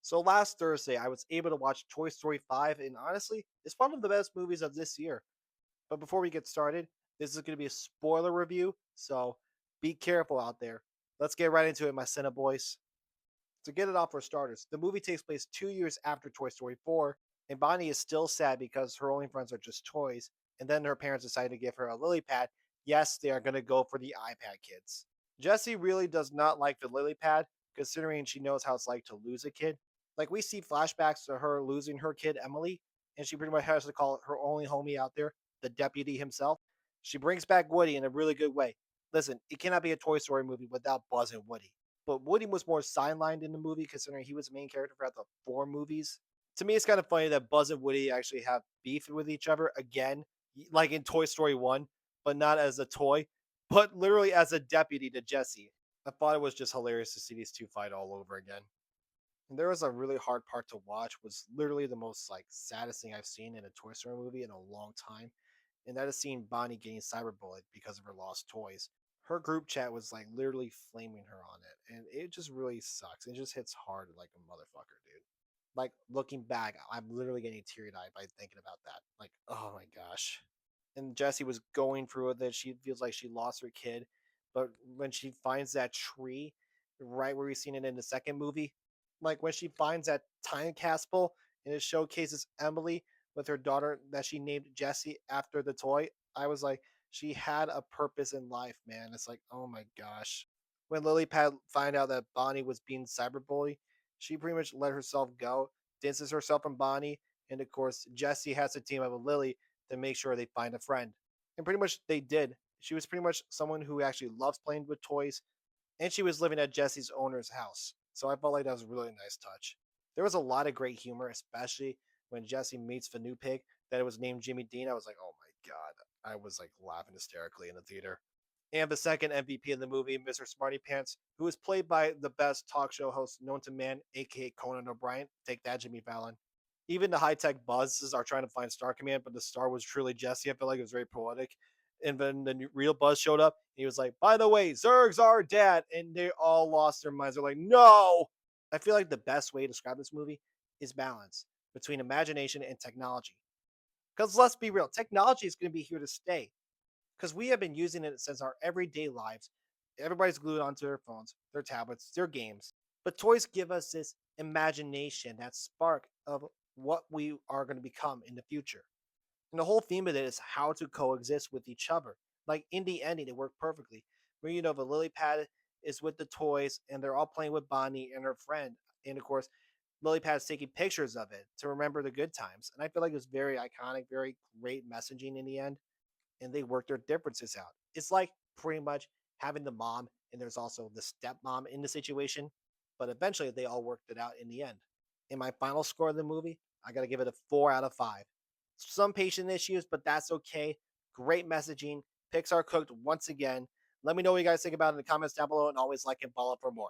So last Thursday, I was able to watch Toy Story 5, and honestly, it's one of the best movies of this year. But before we get started, this is going to be a spoiler review, so be careful out there. Let's get right into it, my Senna boys. To get it off for starters, the movie takes place 2 years after Toy Story 4, and Bonnie is still sad because her only friends are just toys, and then her parents decide to give her a lily pad. Yes, they are going to go for the iPad kids. Jessie really does not like the lily pad, considering she knows how it's like to lose a kid. Like, we see flashbacks to her losing her kid, Emily, and she pretty much has to call her only homie out there, the deputy himself. She brings back Woody in a really good way. Listen, it cannot be a Toy Story movie without Buzz and Woody, but Woody was more sidelined in the movie considering he was the main character throughout the four movies. To me, it's kind of funny that Buzz and Woody actually have beef with each other again, like in Toy Story 1, but not as a toy, but literally as a deputy to Jesse. I thought it was just hilarious to see these two fight all over again. And there was a really hard part to watch, was literally the most like saddest thing I've seen in a Toy Story movie in a long time, and that is seeing Bonnie getting cyberbullied because of her lost toys. Her group chat was like literally flaming her on it, and it just really sucks. It just hits hard like a motherfucker, dude. Like, looking back, I'm literally getting teary eyed by thinking about that. Like, oh my gosh. And Jessie was going through it that she feels like she lost her kid, but when she finds that tree, right where we seen it in the second movie, like when she finds that time capsule and it showcases Emily with her daughter that she named Jessie after the toy, I was like, she had a purpose in life, man. It's like, oh my gosh. When Lily Pad find out that Bonnie was being cyberbullied, she pretty much let herself go, distances herself from Bonnie, and of course, Jessie has to team up with Lily to make sure they find a friend. And pretty much they did. She was pretty much someone who actually loves playing with toys, and she was living at Jesse's owner's house. So I felt like that was a really nice touch. There was a lot of great humor, especially when Jesse meets the new pig that it was named Jimmy Dean. I was like, oh my god. I was like laughing hysterically in the theater. And the second MVP in the movie, Mr. Smarty Pants, who was played by the best talk show host known to man, aka Conan O'Brien. Take that, Jimmy Fallon. Even the high tech buzzes are trying to find Star Command, but the star was truly Jesse. I feel like it was very poetic. And then the real Buzz showed up. He was like, by the way, Zurg's our dad. And they all lost their minds. They're like, no. I feel like the best way to describe this movie is balance between imagination and technology. Because let's be real, technology is going to be here to stay because we have been using it since our everyday lives. Everybody's glued onto their phones, their tablets, their games. But toys give us this imagination, that spark of what we are going to become in the future. And the whole theme of it is how to coexist with each other. Like in the ending, it worked perfectly. Where the lily pad is with the toys and they're all playing with Bonnie and her friend. And of course, lily pad's taking pictures of it to remember the good times. And I feel like it was very iconic, very great messaging in the end, and they work their differences out. It's like pretty much having the mom and there's also the stepmom in the situation, but eventually they all worked it out in the end. In my final score of the movie, I got to give it a 4 out of 5. Some patient issues, but that's okay. Great messaging. Pixar cooked once again. Let me know what you guys think about it in the comments down below, and always like and follow for more.